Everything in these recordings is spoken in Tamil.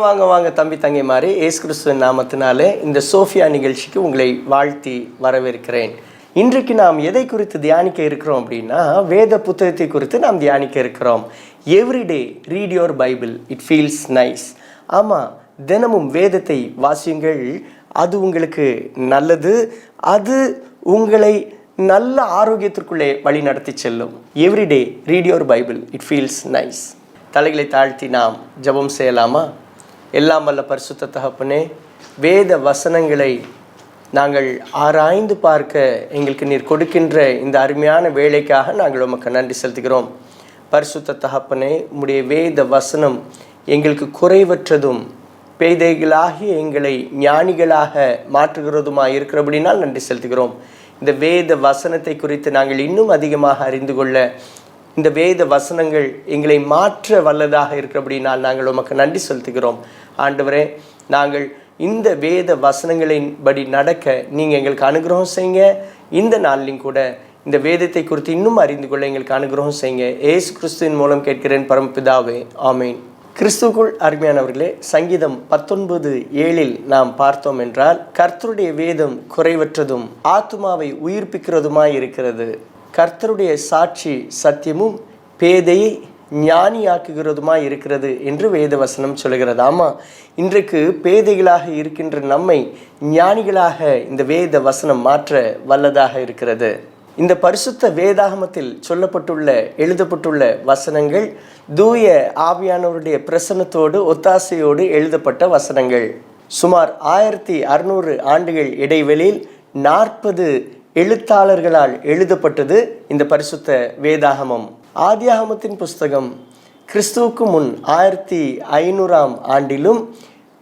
வாங்க வாங்க தம்பி தங்கை மாதிரி இயேசு கிறிஸ்துவின் நாமத்தினாலே இந்த சோஃபியா நிகழ்ச்சிக்கு உங்களை வாழ்த்தி வரவேற்கிறேன். இன்றைக்கு நாம் எதை குறித்து தியானிக்க இருக்கிறோம் அப்படின்னா, வேத புத்தகத்தை குறித்து நாம் தியானிக்க இருக்கிறோம். Everyday read your Bible, it feels nice. ஆமாம், தினமும் வேதத்தை வாசியுங்கள், அது உங்களுக்கு நல்லது, அது உங்களை நல்ல ஆரோக்கியத்திற்குள்ளே வழி நடத்தி செல்லும். Everyday read your Bible, it feels nice. தலைகளை தாழ்த்தி நாம் ஜெபம் செய்யலாமா? எல்லாம் வல்ல பரிசுத்த தகப்பனே, வேத வசனங்களை நாங்கள் ஆராய்ந்து பார்க்க எங்களுக்கு நீர் கொடுக்கின்ற இந்த அருமையான வேலைக்காக நாங்கள் உமக்கு நன்றி செலுத்துகிறோம். பரிசுத்த தகப்பனே, உம்முடைய வேத வசனம் எங்களுக்கு குறைவற்றதும் பேதைகளாகி எங்களை ஞானிகளாக மாற்றுகிறதுமாக இருக்கிறபடினால் நன்றி செலுத்துகிறோம். இந்த வேத வசனத்தை குறித்து நாங்கள் இன்னும் அதிகமாக அறிந்து கொள்ள, இந்த வேத வசனங்கள் எங்களை மாற்ற வல்லதாக இருக்கிறபடினால் நாங்கள் உமக்கு நன்றி செலுத்துகிறோம். ஆண்டவரே, நாங்கள் இந்த வேத வசனங்களின்படி நடக்க நீங்கள் எங்களுக்கு அனுகிரகம் செய்யுங்க. இந்த நாளிலும் கூட இந்த வேதத்தை குறித்து இன்னும் அறிந்து கொள்ள எங்களுக்கு அனுகிரகம் செய்யுங்க. இயேசு கிறிஸ்துவின் மூலம் கேட்கிறேன் பரமபிதாவே, ஆமேன். கிறிஸ்துவுக்குள் அருமையானவர்களே, சங்கீதம் 19:7 நாம் பார்த்தோம் என்றால், கர்த்தருடைய வேதம் குறைவற்றதும் ஆத்துமாவை உயிர்ப்பிக்கிறதுமாய் இருக்கிறது. கர்த்தருடைய சாட்சி சத்தியமும் பேதையை ஞானியாக்குகிறதுமாய் இருக்கிறது என்று வேதவசனம் சொல்கிறது. ஆமாம், இன்றைக்கு பேதைகளாக இருக்கின்ற நம்மை ஞானிகளாக இந்த வேத வசனம் மாற்ற வல்லதாக இருக்கிறது. இந்த பரிசுத்த வேதாகமத்தில் சொல்லப்பட்டுள்ள எழுதப்பட்டுள்ள வசனங்கள் தூய ஆவியானவருடைய பிரசன்னத்தோடு ஒத்தாசையோடு எழுதப்பட்ட வசனங்கள். சுமார் 1600 ஆண்டுகள் இடைவெளியில் 40 எழுத்தாளர்களால் எழுதப்பட்டது இந்த பரிசுத்த வேதாகமம். ஆதியாகமத்தின் புஸ்தகம் கிறிஸ்துவுக்கு முன் 1500ஆம் ஆண்டிலும்,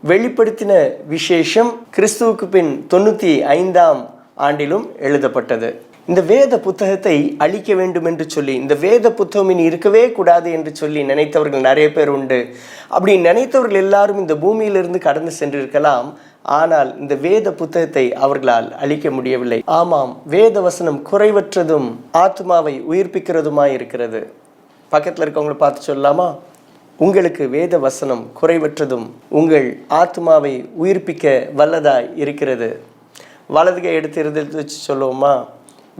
வெளிப்படுத்தின விசேஷம் கிறிஸ்துவுக்கு பின் 95ஆம் ஆண்டிலும் எழுதப்பட்டது. இந்த வேத புத்தகத்தை அழிக்க வேண்டும் என்று சொல்லி, இந்த வேத புத்தகம் இனி இருக்கவே கூடாது என்று சொல்லி நினைத்தவர்கள் நிறைய பேர் உண்டு. அப்படி நினைத்தவர்கள் எல்லாரும் இந்த பூமியிலிருந்து கடந்து சென்றிருக்கலாம். ஆனால் இந்த வேத புத்தகத்தை அவர்களால் அழிக்க முடியவில்லை. ஆமாம், வேத வசனம் குறைவற்றதும் ஆத்மாவை உயிர்ப்பிக்கிறதுமாய் இருக்கிறது. பக்கத்தில் இருக்கவங்களை பார்த்து சொல்லலாமா? உங்களுக்கு வேத வசனம் குறைவற்றதும் உங்கள் ஆத்மாவை உயிர்ப்பிக்க வல்லதாய் இருக்கிறது. வலதுகை எடுத்து வச்சு சொல்லுவோமா?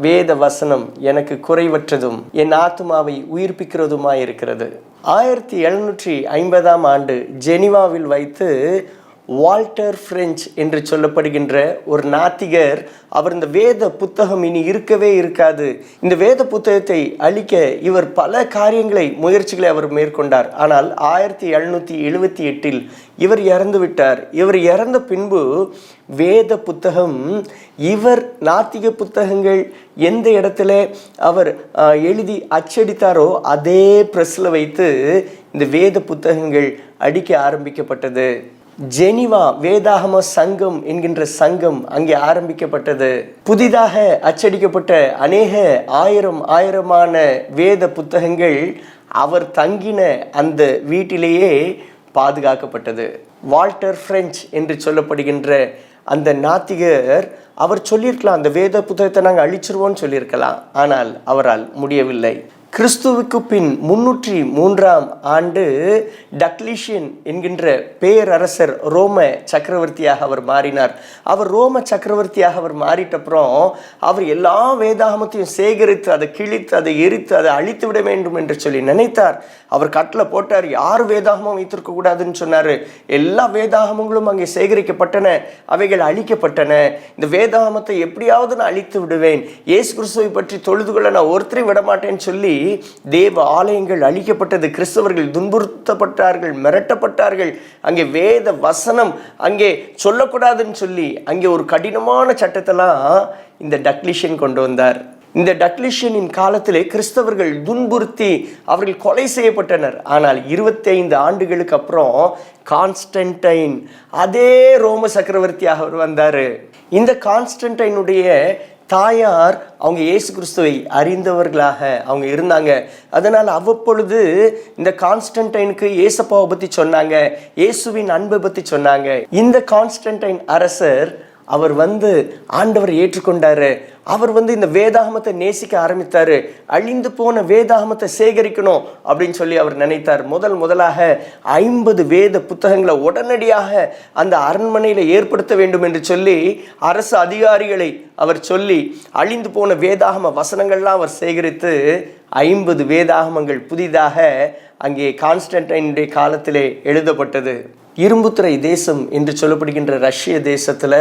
வேத வசனம் எனக்கு குறைவற்றதும் என் ஆத்மாவை உயிர்ப்பிக்கிறதுமாய் இருக்கிறது. 1750ஆம் ஆண்டு ஜெனீவாவில் வைத்து வால்டர் பிரெஞ்ச் என்று சொல்லப்படுகின்ற ஒரு நாத்திகர், அவர் இந்த வேத புத்தகம் இனி இருக்கவே இருக்காது, இந்த வேத புத்தகத்தை அழிக்க இவர் பல முயற்சிகளை அவர் மேற்கொண்டார். ஆனால் 1778 இவர் இறந்து விட்டார். இவர் இறந்த பின்பு வேத புத்தகம், இவர் நாத்திக புத்தகங்கள் எந்த இடத்துல அவர் எழுதி அச்சடித்தாரோ அதே பிரஸ்ல வைத்து இந்த வேத புத்தகங்கள் அடிக்க ஆரம்பிக்கப்பட்டது. ஜெனீவா வேதாகம சங்கம் என்கின்ற சங்கம் அங்கே ஆரம்பிக்கப்பட்டது. புதிதாக அச்சடிக்கப்பட்ட அநேக ஆயிரமான வேத புத்தகங்கள் அவர் தங்கின அந்த வீட்டிலேயே பாதுகாக்கப்பட்டது. வால்டர் பிரெஞ்ச் என்று சொல்லப்படுகின்ற அந்த நாத்திகர், அவர் சொல்லியிருக்கலாம், அந்த வேத புத்தகத்தை நாங்கள் அழிச்சிருவோம்னு சொல்லியிருக்கலாம். ஆனால் அவரால் முடியவில்லை. கிறிஸ்துவுக்கு பின் 303ஆம் ஆண்டு டக்லிஷியன் என்கின்ற பேரரசர் ரோம சக்கரவர்த்தியாக அவர் மாறினார். அவர் ரோம சக்கரவர்த்தியாக அவர் மாறிட்டப்புறம் அவர் எல்லா வேதாகமத்தையும் சேகரித்து அதை கிழித்து அதை எரித்து அதை அழித்து விட வேண்டும் என்று சொல்லி நினைத்தார். அவர் கட்டில் போட்டார், யார் வேதாகமம் வைத்திருக்க கூடாதுன்னு சொன்னார். எல்லா வேதாகமங்களும் அங்கே சேகரிக்கப்பட்டன, அவைகள் அழிக்கப்பட்டன. இந்த வேதாகமத்தை எப்படியாவது நான் அழித்து விடுவேன், இயேசு கிறிஸ்துவை பற்றி தொழுது கொள்ள நான் ஒருத்தரையும் விட மாட்டேன்னு சொல்லி தேவ ஆலயங்கள் அழிக்கப்பட்டது. கிறிஸ்தவர்கள் துன்புறுத்தப்பட்டார்கள், மிரட்டப்பட்டார்கள். அங்கே வேத வசனம் அங்கே சொல்லக்கூடாதுன்னு சொல்லி அங்கே ஒரு கடினமான சட்டத்தெல்லாம் இந்த டக்லிஷியன் கொண்டு வந்தார். இந்த டக்லிஷியனின் காலத்திலே கிறிஸ்தவர்கள் துன்புறுத்தி அவர்கள் கொலை செய்யப்பட்டனர். ஆனால் 25 ஆண்டுகளுக்கு அப்புறம் கான்ஸ்டன்டைன், அதே ரோம சக்கரவர்த்தியாக அவர் வந்தார். இந்த கான்ஸ்டன்டைனுடைய தாயார் அவங்க இயேசு கிறிஸ்துவை அறிந்தவர்களாக அவங்க இருந்தாங்க. அதனால் அவ்வப்பொழுது இந்த கான்ஸ்டன்டைனுக்கு இயேசப்பாவை பற்றி சொன்னாங்க, இயேசுவின் அன்பை பற்றி சொன்னாங்க. இந்த கான்ஸ்டன்டைன் அரசர் அவர் வந்து ஆண்டவர் ஏற்றுக்கொண்டாரு. அவர் இந்த வேதாகமத்தை நேசிக்க ஆரம்பித்தாரு. அழிந்து போன வேதாகமத்தை சேகரிக்கணும் அப்படின்னு சொல்லி அவர் நினைத்தார். முதலாக 50 வேத புத்தகங்களை உடனடியாக அந்த அரண்மனையில் ஏற்படுத்த வேண்டும் என்று சொல்லி அரசு அதிகாரிகளை அவர் சொல்லி அழிந்து போன வேதாகம வசனங்கள்லாம் அவர் சேகரித்து 50 வேதாகமங்கள் புதிதாக அங்கே கான்ஸ்டன்டைனுடைய காலத்திலே எழுதப்பட்டது. இரும்புத்திரை தேசம் என்று சொல்லப்படுகின்ற ரஷ்ய தேசத்தில்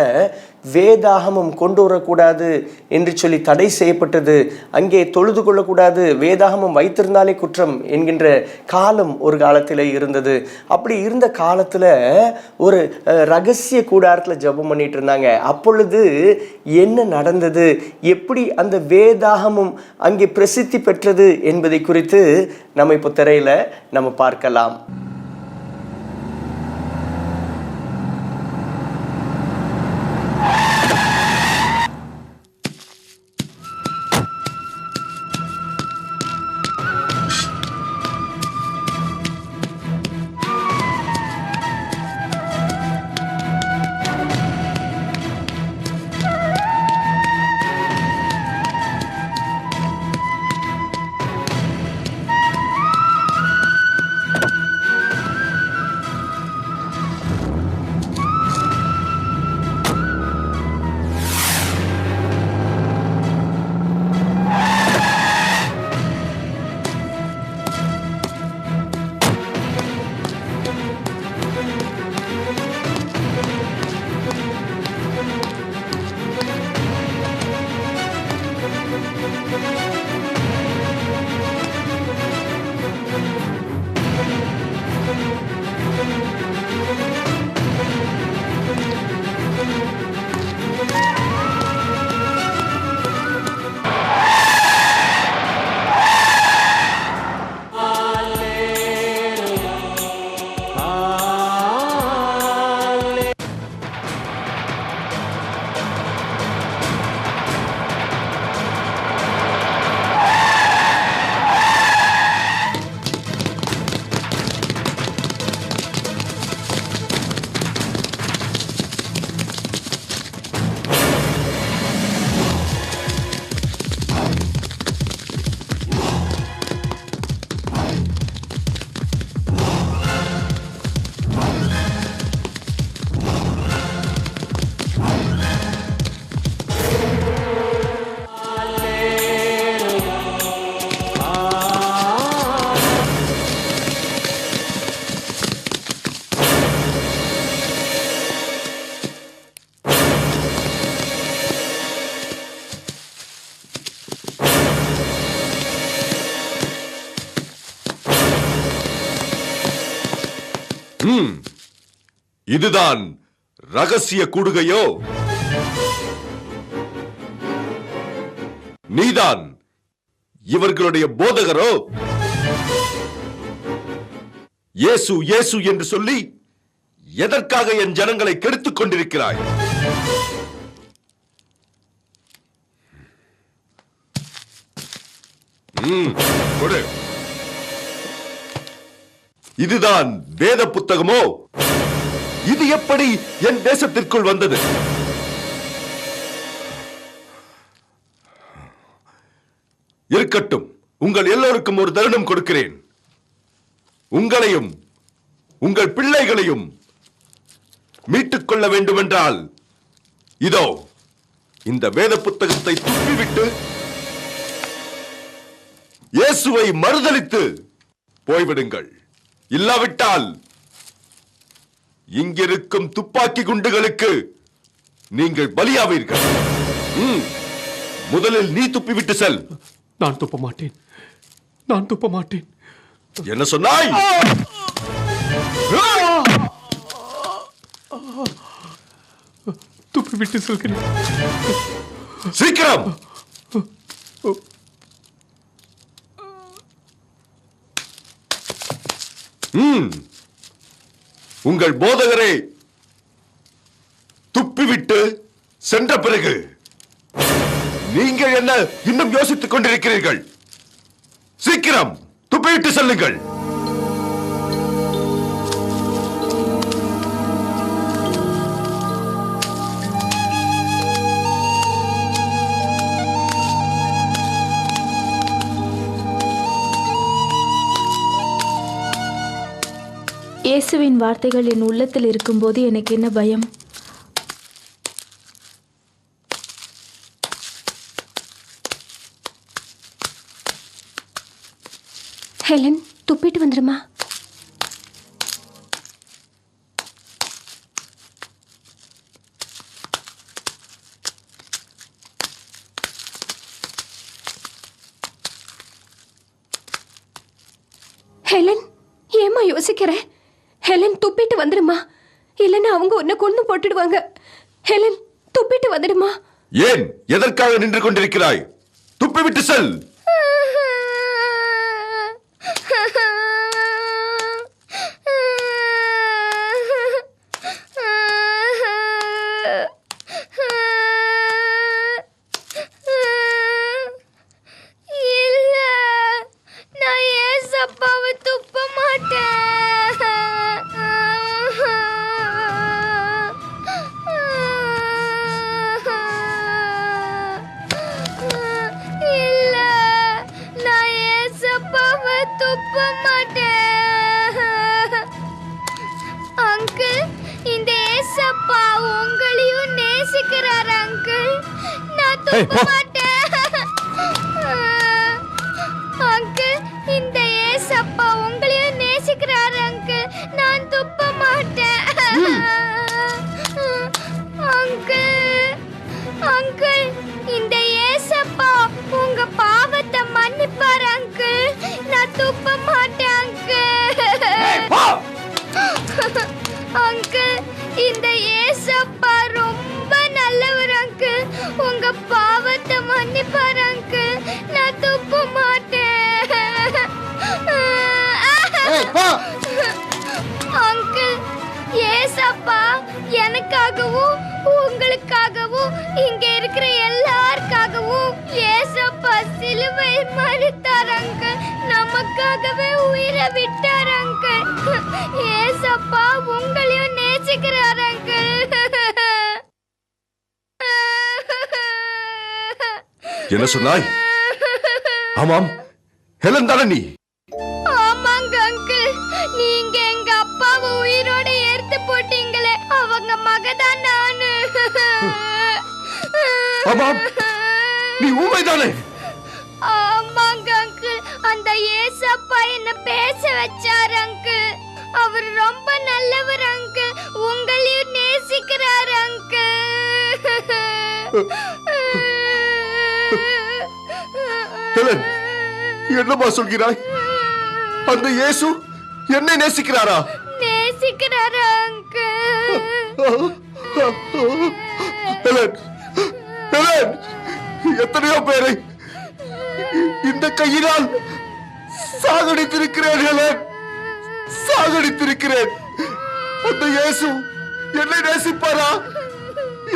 வேதாகமம் கொண்டு வரக்கூடாது என்று சொல்லி தடை செய்யப்பட்டது. அங்கே தொழுது கொள்ளக்கூடாது, வேதாகமம் வைத்திருந்தாலே குற்றம் என்கின்ற காலம் ஒரு காலத்தில் இருந்தது. அப்படி இருந்த காலத்தில் ஒரு ரகசிய கூடாரத்தில் ஜெபம் பண்ணிட்டு இருந்தாங்க. அப்பொழுது என்ன நடந்தது, எப்படி அந்த வேதாகமம் அங்கே பிரசித்தி பெற்றது என்பதை குறித்து நம்ம இப்போ திரையில் நம்ம பார்க்கலாம். இதுதான் ரகசிய கூடுகையோ? நீதான் இவர்களுடைய போதகரோ? இயேசு இயேசு என்று சொல்லி எதற்காக என் ஜனங்களை கெடுத்துக் கொண்டிருக்கிறாய்? கொடு. இதுதான் வேத புத்தகமோ? இது எப்படி என் தேசத்திற்குள் வந்தது? இருக்கட்டும், உங்கள் எல்லோருக்கும் ஒரு தருணம் கொடுக்கிறேன். உங்களையும் உங்கள் பிள்ளைகளையும் மீட்டுக் கொள்ள வேண்டுமென்றால் இதோ இந்த வேத புத்தகத்தை துப்பிவிட்டு இயேசுவை மறுதலித்து போய்விடுங்கள். இல்லாவிட்டால் இங்கிருக்கும் துப்பாக்கி குண்டுகளுக்கு நீங்கள் பலியாவீர்கள். முதலில் நீ துப்பிவிட்டு செல். நான் துப்ப மாட்டேன், நான் துப்ப மாட்டேன். என்ன சொன்னாய்? துப்பிவிட்டு செல்கிறேன். சீக்கிரம். உங்கள் போதகரை துப்பிவிட்டு சென்ற பிறகு நீங்கள் என்ன இன்னும் யோசித்துக் கொண்டிருக்கிறீர்கள்? சீக்கிரம் துப்பிவிட்டு செல்லுங்கள். இயேசுவின் வார்த்தைகள் என் உள்ளத்தில் இருக்கும்போது எனக்கு என்ன பயம்? ஹெலன், துப்பிட்டு வந்துடுமா? ஹெலன், ஏமா யோசிக்கிற? ஹெலன், துப்பிட்டு வந்துடுமா, இல்லைன்னா அவங்க உன்னை கொண்டு போட்டுடுவாங்க. ஹெலன், துப்பிட்டு வந்துடுமா. ஏன் எதற்காக நின்று கொண்டிருக்கிறாய்? துப்பிவிட்டு செல். எனக்காகவும் உங்களுக்காகவும் இங்க இருக்கிற எல்லாருக்காகவும் ஏசப்பா சிலுவை மறித்தாராங்க. நமக்காகவே உயிரை விட்டாராங்க. ஏசப்பா உங்களையும் நேசிக்கிறாராங்க. என்ன சொன்னாய்? ஆமாம், ஹெலன் தானே நீ? ஆமாங்க அங்கிள், நீங்க எங்க அப்பாவை உயிரோட எடுத்து போட்டீங்களே, அவங்க மகதான் நானு. ஆமாம், நீ ஊமைதானே? ஆமாங்க அங்கிள், அந்த ஏசப்பா என்ன பேச வச்சாரு அங்கிள். அவர் ரொம்ப நல்லவர் அங்கிள், உங்களையும் நேசிக்கிறாரு அங்கிள். ஹெலன், என்னமா சொல்கிறாய்? அந்த இயேசு என்னை நேசிக்கிறாரா? நேசிக்கிறாரு அங்கிள். ஹெலன், ஹெலன், எத்தனையோ பேரை இந்த கையினால் சாகடித்திருக்கிறேன். ஹெலன், சாகடித்திருக்கிறேன். அந்த இயேசு என்னை நேசிப்பாரா?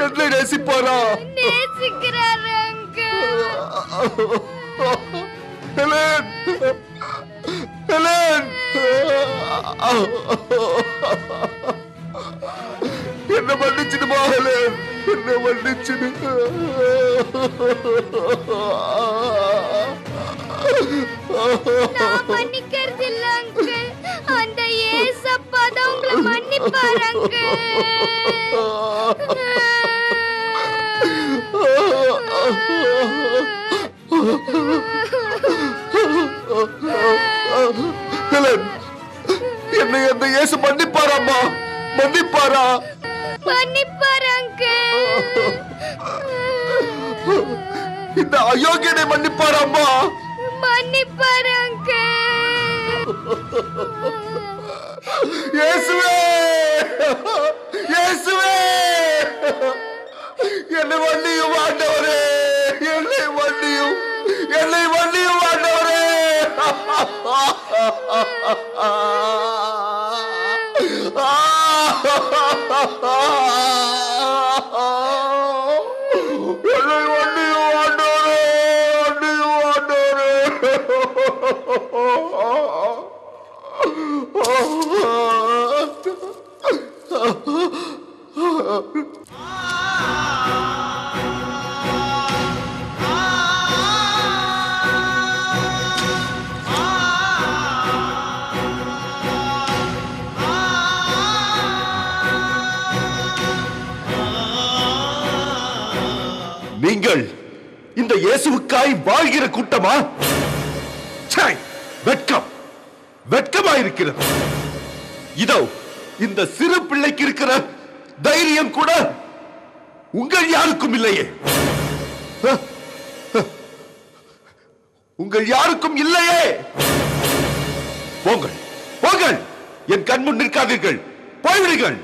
என்னை நேசிப்பாரா? நேசிக்கிறாரு அங்கிள். ஹெலன், ஹெலன், என்ன மன்னிச்சிடுமா ஹெலன், என்ன மன்னிச்சிடு. நான் மன்னிக்கிறது இல்ல அங்கிள், அந்த ஏசப்பா தான் உங்களை மன்னிப்பாரு அங்கிள். ஹெலன், என்னை அந்த இயேசு மன்னிப்பாராம்மா? மன்னிப்பாரா? மன்னிப்பாரு அங்கிள். இந்த அயோக்கியனை மன்னிப்பாராம்மா? மன்னிப்பாரு அங்கிள். இயேசுவே, இயேசுவே, என்னை மன்னியும் ஆண்டவரே, என்னை மன்னியும், என்னை மன்னியும் ஆண்டவரே. என்னை மன்னியும் ஆண்டவரே, மன்னியும் ஆண்டவரே. நீங்கள் இந்த இயேசுவுக்காய் வாழ்கிற கூட்டமா? ச்சே! வெட்கம், வெட்கமாயிருக்கிறது. இதோ இந்த சிறு பிள்ளைக்கு இருக்கிற தைரியம் கூட உங்கள் யாருக்கும் இல்லையே. உங்கள் யாருக்கும் இல்லையே. போங்கள், போங்கள், என் கண்முன் நிற்காதீர்கள், போய்விடுங்கள்.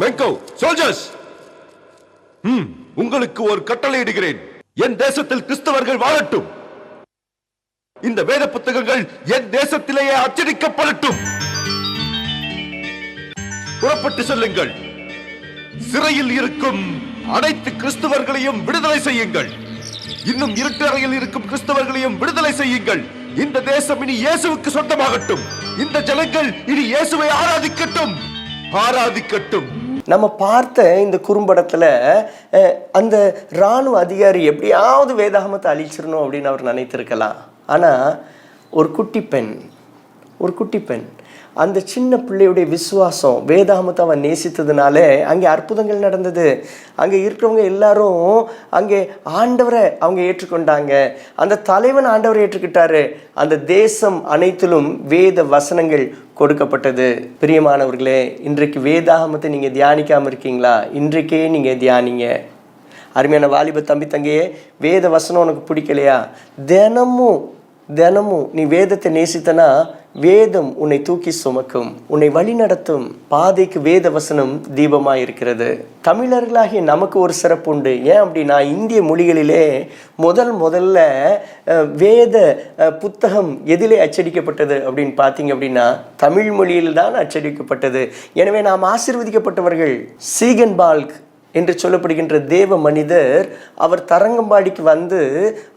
மெங்கோ, சோல்ஜர்ஸ், உங்களுக்கு ஒரு கட்டளை இடுகிறேன். என் தேசத்தில் கிறிஸ்தவர்கள் வாழட்டும். இந்த வேத புத்தகங்கள் என் தேசத்திலேயே அச்சடிக்கப்படட்டும். புறப்பட்டு செல்லுங்கள். சிறையில் இருக்கும் அனைத்து கிறிஸ்தவர்களையும் விடுதலை செய்யுங்கள். இன்னும் இருட்டு அறையில் இருக்கும் கிறிஸ்தவர்களையும் விடுதலை செய்யுங்கள். இந்த தேசம் இனி இயேசுவுக்கு சொந்தமாகட்டும். இந்த ஜனங்கள் இனி இயேசுவை ஆராதிக்கட்டும், ஆராதிக்கட்டும். நம்ம பார்த்த இந்த குறும்படத்துல அந்த இராணுவ அதிகாரி எப்படியாவது வேதாகமத்தை அழிச்சிடணும் அப்படின்னு அவர் நினைத்திருக்கலாம். ஆனா ஒரு குட்டி பெண் அந்த சின்ன பிள்ளையுடைய விசுவாசம், வேதாகமத்தை அவன் நேசித்ததுனால அங்கே அற்புதங்கள் நடந்தது. அங்கே இருக்கிறவங்க எல்லாரும் அங்கே ஆண்டவரை அவங்க ஏற்றுக்கொண்டாங்க. அந்த தலைவன் ஆண்டவரை ஏற்றுக்கிட்டாரு. அந்த தேசம் அனைத்திலும் வேத வசனங்கள் கொடுக்கப்பட்டது. பிரியமானவர்களே, இன்றைக்கு வேதாகமத்தை நீங்கள் தியானிக்காமல் இருக்கீங்களா? இன்றைக்கே நீங்கள் தியானிங்க. அருமையான வாலிப தம்பி தங்கையே, வேத வசனம் உனக்கு பிடிக்கலையா? தினமும் நீ வேதத்தை நேசித்தனா வேதம் உன்னை தூக்கி சுமக்கும், உன்னை வழி நடத்தும். பாதைக்கு வேத வசனம் தீபமாக இருக்கிறது. தமிழர்களாகிய நமக்கு ஒரு சிறப்பு உண்டு. ஏன் அப்படின்னா, இந்திய மொழிகளிலே முதல்ல வேத புத்தகம் எதிலே அச்சடிக்கப்பட்டது அப்படின்னு பார்த்தீங்க அப்படின்னா தமிழ் மொழியில் தான் அச்சடிக்கப்பட்டது. எனவே நாம் ஆசீர்வதிக்கப்பட்டவர்கள். சீகன்பால்க் என்று சொல்லப்படுகின்ற தேவ மனிதர், அவர் தரங்கம்பாடிக்கு வந்து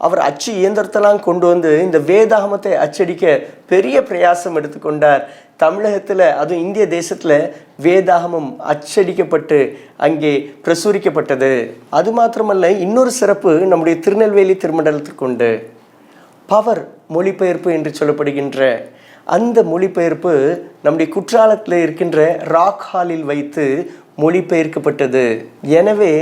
அவர் அச்சு இயந்திரத்தெல்லாம் கொண்டு வந்து இந்த வேதாகமத்தை அச்சடிக்க பெரிய பிரயாசம் எடுத்துக்கொண்டார். தமிழகத்தில், அதுவும் இந்திய தேசத்தில் வேதாகமம் அச்சடிக்கப்பட்டு அங்கே பிரசுரிக்கப்பட்டது. அது மாத்திரமல்ல, இன்னொரு சிறப்பு நம்முடைய திருநெல்வேலி திருமண்டலத்திற்கு உண்டு. பவர் மொழிபெயர்ப்பு என்று சொல்லப்படுகின்ற அந்த மொழிபெயர்ப்பு நம்முடைய குற்றாலத்தில் இருக்கின்ற ராக் ஹாலில் வைத்து மொழிபெயர்க்கப்பட்டது. எனவே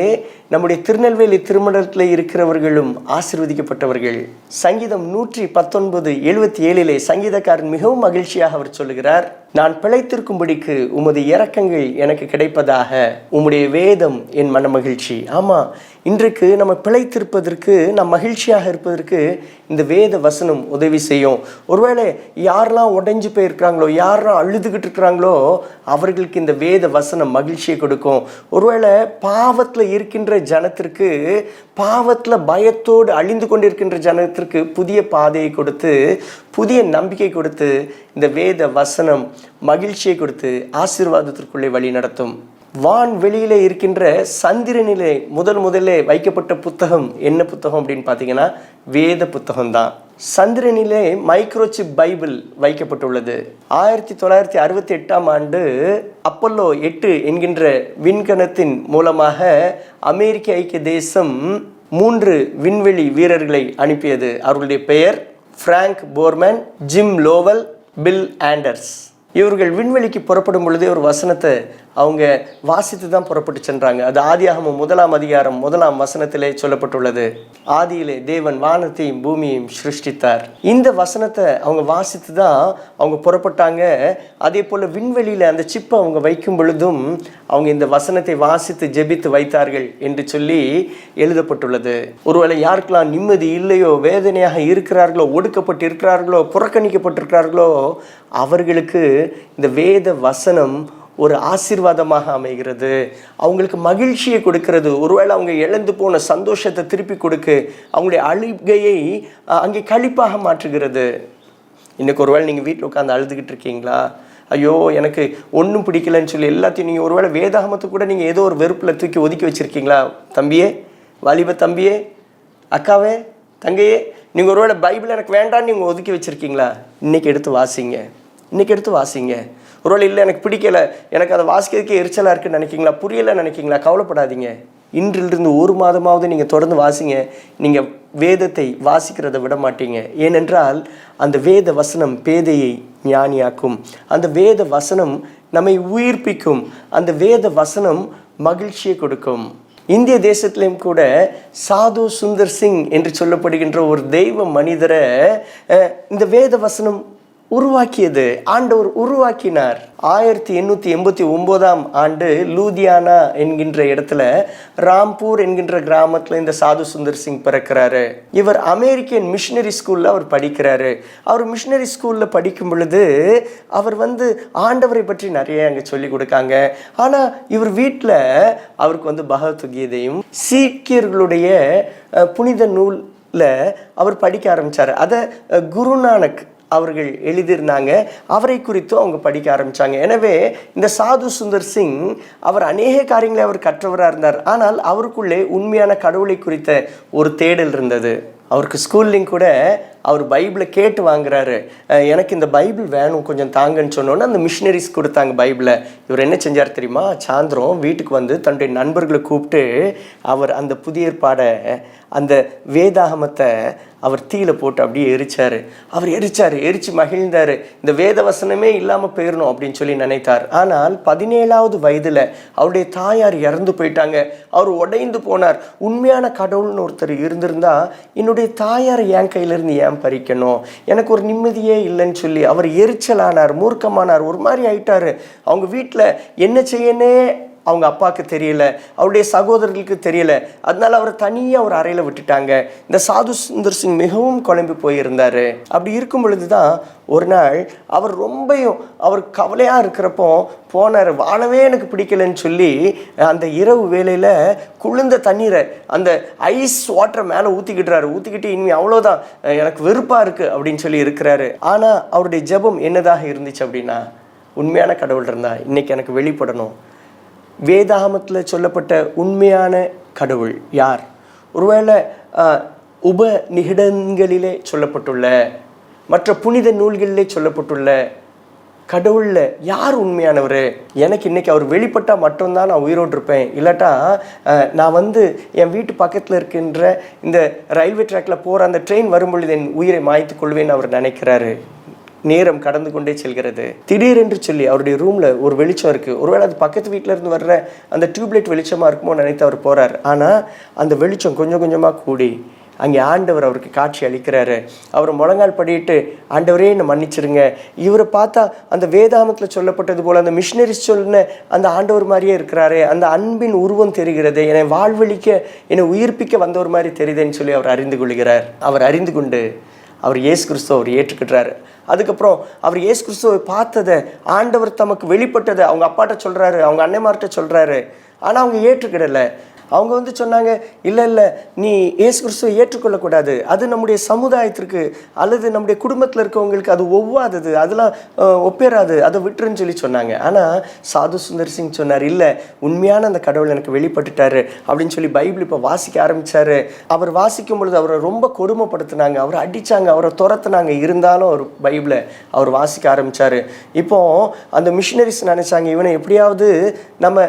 நம்முடைய திருநெல்வேலி திருமணத்தில் இருக்கிறவர்களும் ஆசீர்வதிக்கப்பட்டவர்கள். சங்கீதம் 119:77 சங்கீதக்காரன் மிகவும் மகிழ்ச்சியாக அவர் சொல்லுகிறார், நான் பிழைத்திருக்கும்படிக்கு உமது இரக்கங்கள் எனக்கு கிடைப்பதாக, உம்முடைய வேதம் என் மன மகிழ்ச்சி. ஆமா, இன்றைக்கு நம்ம பிழைத்திருப்பதற்கு, நம் மகிழ்ச்சியாக இருப்பதற்கு இந்த வேத வசனம் உதவி செய்யும். ஒருவேளை யாரெல்லாம் உடைஞ்சு போயிருக்கிறாங்களோ, யாரெல்லாம் அழுதுகிட்டு இருக்கிறாங்களோ, அவர்களுக்கு இந்த வேத வசனம் மகிழ்ச்சியை கொடுக்கும். ஒருவேளை பாவத்தில் இருக்கின்ற ஜனத்திற்கு, பாவத்தில் பயத்தோடு அழிந்து கொண்டிருக்கின்ற ஜனத்திற்கு புதிய பாதையை கொடுத்து, புதிய நம்பிக்கை கொடுத்து, இந்த வேத வசனம் மகிழ்ச்சியை கொடுத்து ஆசீர்வாதத்திற்குள்ளே வழி நடத்தும். வான்வெளியிலே இருக்கின்ற சந்திரனிலே முதல்ல வைக்கப்பட்ட புத்தகம் என்ன புத்தகம் அப்படின்னு பார்த்தீங்கன்னா வேத புத்தகம் தான். சந்திரனிலே மைக்ரோசிப் பைபிள் வைக்கப்பட்டுள்ளது. 1968ஆம் ஆண்டு அப்பல்லோ 8 என்கின்ற விண்கலத்தின் மூலமாக அமெரிக்க ஐக்கிய தேசம் 3 விண்வெளி வீரர்களை அனுப்பியது. அவர்களுடைய பெயர் Frank Borman, Jim Lovell, Bill Anders. இவர்கள் விண்வெளிக்கு புறப்படும் பொழுதே ஒரு வசனத்தை அவங்க வாசித்து தான் புறப்பட்டு சென்றாங்க. அது ஆதியாகமம் 1ஆம் அதிகாரம் 1ஆம் வசனத்திலே சொல்லப்பட்டுள்ளது. ஆதியிலே தேவன் வானத்தையும் பூமியையும் சிருஷ்டித்தார். இந்த வசனத்தை அவங்க வாசித்து தான் அவங்க புறப்பட்டாங்க. அதே போல் விண்வெளியில் அந்த சிப்பை அவங்க வைக்கும் பொழுதும் அவங்க இந்த வசனத்தை வாசித்து ஜெபித்து வைத்தார்கள் என்று சொல்லி எழுதப்பட்டுள்ளது. ஒருவேளை யாருக்கெல்லாம் நிம்மதி இல்லையோ, வேதனையாக இருக்கிறார்களோ, ஒடுக்கப்பட்டு இருக்கிறார்களோ, புறக்கணிக்கப்பட்டிருக்கிறார்களோ, அவர்களுக்கு இந்த வேத வசனம் ஒரு ஆசீர்வாதமாக அமைகிறது. அவங்களுக்கு மகிழ்ச்சியை கொடுக்கிறது. ஒருவேளை அவங்க இழந்து போன சந்தோஷத்தை திருப்பி கொடுக்க, அவங்களுடைய அழுகையை அங்கே களிப்பாக மாற்றுகிறது. இன்றைக்கு ஒருவேளை நீங்கள் வீட்டில் உட்காந்து அழுதுகிட்டு இருக்கீங்களா? ஐயோ எனக்கு ஒன்றும் பிடிக்கலன்னு சொல்லி எல்லாத்தையும் நீங்கள் ஒருவேளை வேதாகமத்தை கூட நீங்கள் ஏதோ ஒரு வெறுப்பில் தூக்கி ஒதுக்கி வச்சுருக்கீங்களா? தம்பியே, வாலிப தம்பியே, அக்காவே, தங்கையே, நீங்கள் ஒருவேளை பைபிள் எனக்கு வேண்டான்னு நீங்கள் ஒதுக்கி வச்சுருக்கீங்களா? இன்றைக்கி எடுத்து வாசிங்க. ஒருவேளை இல்லை எனக்கு பிடிக்கலை, எனக்கு அதை வாசிக்கிறதுக்கே எரிச்சலாக இருக்குன்னு நினைக்கிங்களா? புரியலைன்னு நினைக்கிங்களா? கவலைப்படாதீங்க. இன்றிலிருந்து 1 மாதமாவது நீங்கள் தொடர்ந்து வாசிங்க. நீங்கள் வேதத்தை வாசிக்கிறத விட மாட்டீங்க. ஏனென்றால் அந்த வேத வசனம் பேதையை ஞானியாக்கும். அந்த வேத வசனம் நம்மை உயிர்ப்பிக்கும் அந்த வேத வசனம் மகிழ்ச்சியை கொடுக்கும். இந்திய தேசத்திலையும் கூட சாது சுந்தர் சிங் என்று சொல்லப்படுகின்ற ஒரு தெய்வ மனிதரை இந்த வேத வசனம் உருவாக்கியது, ஆண்டவர் உருவாக்கினார். 1889 ஆண்டு லூதியானா என்கின்ற இடத்துல ராம்பூர் என்கின்ற கிராமத்தில் இந்த சாது சுந்தர் சிங் பிறக்கிறாரு. இவர் அமெரிக்கன் மிஷினரி ஸ்கூல்ல அவர் படிக்கிறாரு. அவர் மிஷினரி ஸ்கூல்ல படிக்கும் பொழுது அவர் ஆண்டவரை பற்றி நிறைய அங்கே சொல்லி கொடுக்காங்க. ஆனா இவர் வீட்டில் அவருக்கு பகவத்கீதையும் சீக்கியர்களுடைய புனித நூல்ல அவர் படிக்க ஆரம்பிச்சாரு. அதை குருநானக் அவர்கள் எழுதியிருந்தாங்க. அவரை குறித்தும் அவங்க படிக்க ஆரம்பிச்சாங்க. எனவே இந்த சாது சுந்தர் சிங் அவர் அநேக காரியங்களை அவர் கற்றவராக இருந்தார். ஆனால் அவருக்குள்ளே உண்மையான கடவுளை குறித்த ஒரு தேடல் இருந்தது. அவருக்கு ஸ்கூல்லையும் கூட அவர் பைபிளை கேட்டு வாங்குறாரு. எனக்கு இந்த பைபிள் வேணும், கொஞ்சம் தாங்கன்னு சொன்னோன்னே அந்த மிஷினரிஸ் கொடுத்தாங்க பைபிளை. இவர் என்ன செஞ்சார் தெரியுமா? சாயந்தரம் வீட்டுக்கு தன்னுடைய நண்பர்களை கூப்பிட்டு அவர் அந்த புதிய ஏற்பாடை, அந்த வேதாகமத்தை அவர் தீயில போட்டு அப்படியே எரிச்சாரு. அவர் எரிச்சு மகிழ்ந்தாரு. இந்த வேத வசனமே இல்லாமல் போயிடணும் அப்படின்னு சொல்லி நினைத்தார். ஆனால் 17வது வயதுல அவருடைய தாயார் இறந்து போயிட்டாங்க. அவர் உடைந்து போனார். உண்மையான கடவுள்னு ஒருத்தர் இருந்திருந்தா என்னுடைய தாயாரை என் கையிலிருந்து ஏன் பறிக்கணும், எனக்கு ஒரு நிம்மதியே இல்லைன்னு சொல்லி அவர் எரிச்சலானார், மூர்க்கமானார், ஒரு மாதிரி ஆயிட்டாரு. அவங்க வீட்டில் என்ன செய்யனே அவங்க அப்பாவுக்கு தெரியல, அவருடைய சகோதரர்களுக்கு தெரியல. அதனால அவர் தனியாக ஒரு அறையில் விட்டுட்டாங்க. இந்த சாது சுந்தர் சிங் மிகவும் குழம்பி போயிருந்தார். அப்படி இருக்கும் பொழுதுதான் ஒரு நாள் அவர் அவர் கவலையாக இருக்கிறப்போ போனார். வாழவே எனக்கு பிடிக்கலன்னு சொல்லி அந்த இரவு வேளையில் குளிர்ந்த தண்ணீரை அந்த ஐஸ் வாட்டரை மேலே ஊற்றிக்கிட்டு இனிமே அவ்வளோதான், எனக்கு வெறுப்பாக இருக்குது அப்படின்னு சொல்லி இருக்கிறாரு. ஆனால் அவருடைய ஜெபம் என்னதாக இருந்துச்சு அப்படின்னா, உண்மையான கடவுள் இருந்தா இன்னைக்கு எனக்கு வெளிப்படணும். வேதாகமத்தில் சொல்லப்பட்ட உண்மையான கடவுள் யார்? ஒருவேளை உபநிடங்களிலே சொல்லப்பட்டுள்ள, மற்ற புனித நூல்களிலே சொல்லப்பட்டுள்ள கடவுளில் யார் உண்மையானவர்? எனக்கு இன்னைக்கு அவர் வெளிப்பட்டால் மட்டும்தான் நான் உயிரோடு இருப்பேன். இல்லாட்டா நான் என் வீட்டு பக்கத்தில் இருக்கின்ற இந்த ரயில்வே ட்ராக்கில் போகிற அந்த ட்ரெயின் வரும்பொழுது என் உயிரை மாய்த்து கொள்வேன்னு அவர் நினைக்கிறாரு. நேரம் கடந்து கொண்டே செல்கிறது. திடீரென்று சொல்லி அவருடைய ரூம்ல ஒரு வெளிச்சம் இருக்கு. ஒருவேளை அது பக்கத்து வீட்டில இருந்து வர்ற அந்த டியூப்லைட் வெளிச்சமா இருக்குமோ நினைத்து அவர் போறார். ஆனா அந்த வெளிச்சம் கொஞ்சம் கொஞ்சமா கூடி அங்கே ஆண்டவர் அவருக்கு காட்சி அளிக்கிறாரு. அவர் முழங்கால் படிட்டு, ஆண்டவரே என்னை மன்னிச்சிருங்க. இவரை பார்த்தா அந்த வேதாகமத்தில் சொல்லப்பட்டது போல அந்த மிஷினரிஸ் சொன்ன அந்த ஆண்டவர் மாதிரியே இருக்கிறாரு, அந்த அன்பின் உருவம் தெரிகிறது, என்னை வாழ்வழிக்க என்னை உயிர்ப்பிக்க வந்தவர் மாதிரி தெரியுதுன்னு சொல்லி அவர் அறிந்து கொள்கிறார். அவர் அறிந்து கொண்டு அவர் இயேசு கிறிஸ்துவ அவர் ஏற்றுக்கிட்டாரு. அதுக்கப்புறம் அவர் இயேசு கிறிஸ்துவை பார்த்ததை, ஆண்டவர் தமக்கு வெளிப்பட்டதை அவங்க அப்பாட்ட சொல்றாரு, அவங்க அன்னைமார்கிட்ட சொல்றாரு. ஆனால் அவங்க ஏற்றுக்கிடலை. அவங்க சொன்னாங்க, இல்லை நீ இயேசு கிறிஸ்துவை ஏற்றுக்கொள்ளக்கூடாது, அது நம்முடைய சமுதாயத்திற்கு அல்லது நம்முடைய குடும்பத்தில் இருக்கவங்களுக்கு அது ஒவ்வாதது, அதெல்லாம் ஒப்பேறாது, அதை விட்டுருன்னு சொல்லி சொன்னாங்க. ஆனால் சாது சுந்தர் சிங் சொன்னார், இல்லை, உண்மையான அந்த கடவுள் எனக்கு வெளிப்பட்டுட்டாரு அப்படின்னு சொல்லி பைபிள் இப்போ வாசிக்க ஆரம்பித்தார். அவர் வாசிக்கும் பொழுது அவரை ரொம்ப கொடுமைப்படுத்தினாங்க, அவரை அடித்தாங்க, அவரை துரத்துனாங்க. இருந்தாலும் அவர் பைபிளை அவர் வாசிக்க ஆரம்பித்தார். இப்போ அந்த மிஷினரிஸ் நினைச்சாங்க, இவனை எப்படியாவது நம்ம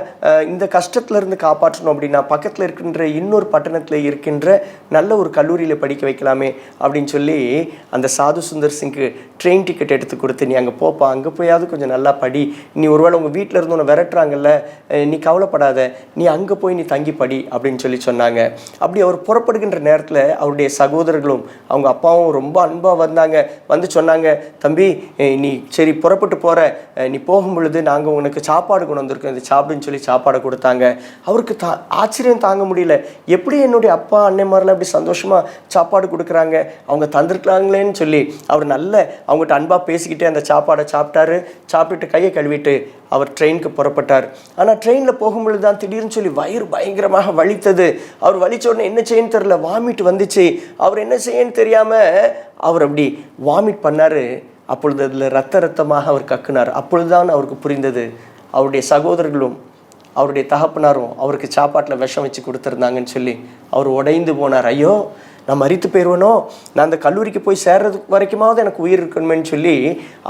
இந்த கஷ்டத்துலேருந்து காப்பாற்றணும் அப்படின்னா பக்கத்தில் இருக்கின்ற இன்னொரு பட்டணத்தில் இருக்கின்ற நல்ல ஒரு கல்லூரியில் படிக்க வைக்கலாமே அப்படின்னு சொல்லி அந்த சாது சுந்தர் சிங்க்கு ட்ரெயின் டிக்கெட் எடுத்து கொடுத்து, நீ அங்கே போப்பா, அங்கே போயாவது கொஞ்சம் நல்லா படி, நீ ஒருவேளை உங்கள் வீட்டில் இருந்து உன்னை விரட்டுறாங்கல்ல, நீ கவலைப்படாத, நீ அங்கே போய் நீ தங்கி படி அப்படின்னு சொல்லி சொன்னாங்க. அப்படி அவர் புறப்படுகின்ற நேரத்தில் அவருடைய சகோதரர்களும் அவங்க அப்பாவும் ரொம்ப அன்பாக வந்து சொன்னாங்க, தம்பி நீ சரி புறப்பட்டு போகிற, நீ போகும் பொழுது நாங்கள் உனக்கு சாப்பாடு கொண்டு வந்திருக்கோம், இந்த சாப்பிடுன்னு சொல்லி சாப்பாடை கொடுத்தாங்க. அவருக்கு ஆச்சரியம் தாங்க முடியல, எப்படி என்னுடைய அப்பா அன்னைமாரெலாம் இப்படி சந்தோஷமாக சாப்பாடு கொடுக்குறாங்க, அவங்க தந்திருக்கலாங்களேன்னு சொல்லி அவர் நல்ல அவங்ககிட்ட அன்பாக பேசிக்கிட்டே அந்த சாப்பாடை சாப்பிட்டுட்டு கையை கழுவிட்டு அவர் ட்ரெயினுக்கு புறப்பட்டார். ஆனால் ட்ரெயினில் போகும்பொழுது தான் திடீர்னு சொல்லி வயிறு பயங்கரமாக வலித்தது. அவர் வலித்த உடனே என்ன செய்யன்னு தெரியல, வாமிட் வந்துச்சு. அவர் என்ன செய்யன்னு தெரியாமல் அவர் அப்படி வாமிட் பண்ணார். அப்பொழுது அதில் ரத்தமாக அவர் கக்குனார். அப்பொழுதுதான் அவருக்கு புரிந்தது, அவருடைய சகோதரர்களும் அவருடைய தகப்பனாரும் அவருக்கு சாப்பாட்டில் விஷம் வச்சு கொடுத்துருந்தாங்கன்னு சொல்லி அவர் உடைந்து போனார். ஐயோ, நான் மரித்து போயிடுவேனோ, நான் அந்த கல்லூரிக்கு போய் சேர்றது வரைக்குமாவது எனக்கு உயிர் இருக்கணுமேன்னு சொல்லி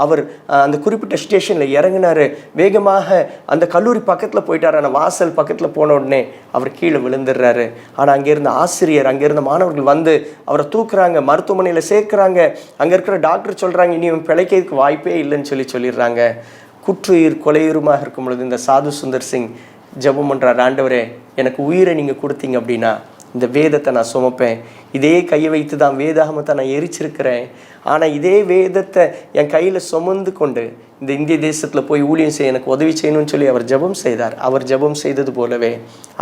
அவர் அந்த குறிப்பிட்ட ஸ்டேஷனில் இறங்கினார். வேகமாக அந்த கல்லூரி பக்கத்தில் போயிட்டார். ஆனால் வாசல் பக்கத்தில் போன உடனே அவர் கீழே விழுந்துடுறாரு. ஆனால் அங்கே இருந்த ஆசிரியர், அங்கே இருந்த மாணவர்கள் வந்து அவரை தூக்குறாங்க, மருத்துவமனையில் சேர்க்குறாங்க. அங்கே இருக்கிற டாக்டர் சொல்கிறாங்க, இனி பிழைக்கிறதுக்கு வாய்ப்பே இல்லைன்னு சொல்லிடுறாங்க. குற்றுயிர் கொலையுருமாக இருக்கும் பொழுது இந்த சாது சுந்தர் சிங் ஜெபம் பண்ணுறார், ஆண்டவரே எனக்கு உயிரை நீங்கள் கொடுத்தீங்க அப்படின்னா இந்த வேதத்தை நான் சுமப்பேன். இதே கையை வைத்து தான் வேதாகமத்தை நான் எரிச்சிருக்கிறேன். ஆனால் இதே வேதத்தை என் கையில் சுமந்து கொண்டு இந்த இந்திய தேசத்தில் போய் ஊழியம் செய்ய எனக்கு உதவி செய்யணும்னு சொல்லி அவர் ஜெபம் செய்தார். அவர் ஜெபம் செய்தது போலவே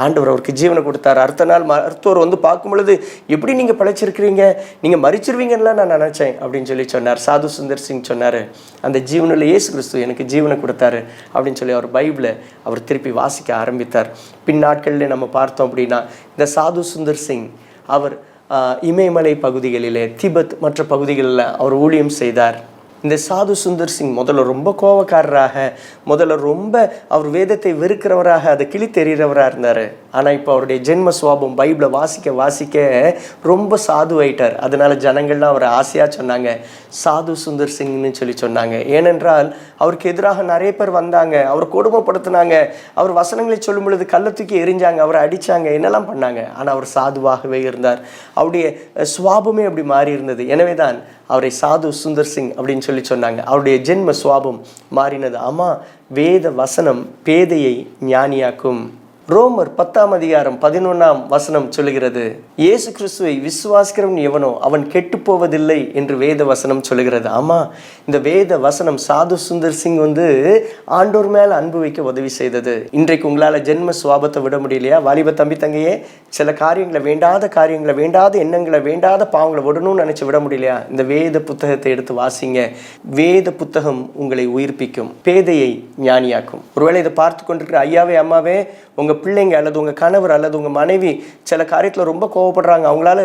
ஆண்டவர் அவருக்கு ஜீவனை கொடுத்தார். அடுத்த நாள் மருத்துவர் வந்து பார்க்கும் பொழுது, எப்படி நீங்கள் பிழைச்சிருக்கிறீங்க, நீங்கள் மறிச்சிருவீங்கன்னு நான் நினச்சேன் அப்படின்னு சொல்லி சொன்னார். சாது சுந்தர் சிங் சொன்னார், அந்த ஜீவனில் இயேசு கிறிஸ்து எனக்கு ஜீவனை கொடுத்தாரு அப்படின்னு சொல்லி அவர் பைபிளை அவர் திருப்பி வாசிக்க ஆரம்பித்தார். பின் நாட்களில் நம்ம பார்த்தோம் அப்படின்னா இந்த சாது சுந்தர் சிங் அவர் இமயமலை பகுதிகளிலே, திபெத் மற்ற பகுதிகளில் அவர் ஊழியம் செய்தார். இந்த சாது சுந்தர் சிங் முதல்ல ரொம்ப கோபக்காரராக, முதல்ல ரொம்ப அவர் வேதத்தை வெறுக்கிறவராக, அதை கிழித்தெறிகிறவராக இருந்தார். ஆனால் இப்போ அவருடைய ஜென்ம சுவாபம் பைபிளை வாசிக்க வாசிக்க ரொம்ப சாதுவாயிட்டார். அதனால ஜனங்கள்லாம் அவரை ஆசையாக சொன்னாங்க, சாது சுந்தர் சிங்னு சொல்லி சொன்னாங்க. ஏனென்றால் அவருக்கு எதிராக நிறைய பேர் வந்தாங்க, அவரை கொடுமைப்படுத்தினாங்க, அவர் வசனங்களை சொல்லும் பொழுது கல்லை தூக்கி எரிஞ்சாங்க, அவரை அடித்தாங்க, என்னெல்லாம் பண்ணாங்க. ஆனால் அவர் சாதுவாகவே இருந்தார். அவருடைய சுவாபமே அப்படி மாறி இருந்தது. எனவே தான் அவரை சாது சுந்தர் சிங் அப்படின்னு சொல்லி சொன்னாங்க. அவருடைய ஜென்ம சுவாபம் மாறினது. ஆமா, வேத வசனம் பேதையை ஞானியாக்கும். ரோமர் 10:11 சொல்லுகிறது, இயேசு கிறிஸ்துவை விசுவாசிக்கிறவன் எவனோ அவன் கெட்டு போவதில்லை என்று வேத வசனம் சொல்லுகிறது. ஆமா, இந்த வேத வசனம் சாது சுந்தர் சிங் வந்து ஆண்டோர் மேல அன்பு வைக்க உதவி செய்தது. இன்றைக்கு உங்களால ஜென்ம சுவாபத்தை விட முடியலையா? வாலிப தம்பி தங்கையே, சில காரியங்களை, வேண்டாத எண்ணங்களை, வேண்டாத பாவங்களை விடணும்னு நினைச்சு விட முடியலையா? இந்த வேத புத்தகத்தை எடுத்து வாசிங்க. வேத புத்தகம் உங்களை உயிர்ப்பிக்கும், பேதையை ஞானியாக்கும். ஒருவேளை இதை பார்த்து கொண்டிருக்கிற ஐயாவே அம்மாவே, உங்கள் பிள்ளைங்க அல்லது உங்கள் கணவர் அல்லது உங்கள் மனைவி சில காரியத்தில் ரொம்ப கோவப்படுறாங்க, அவங்களால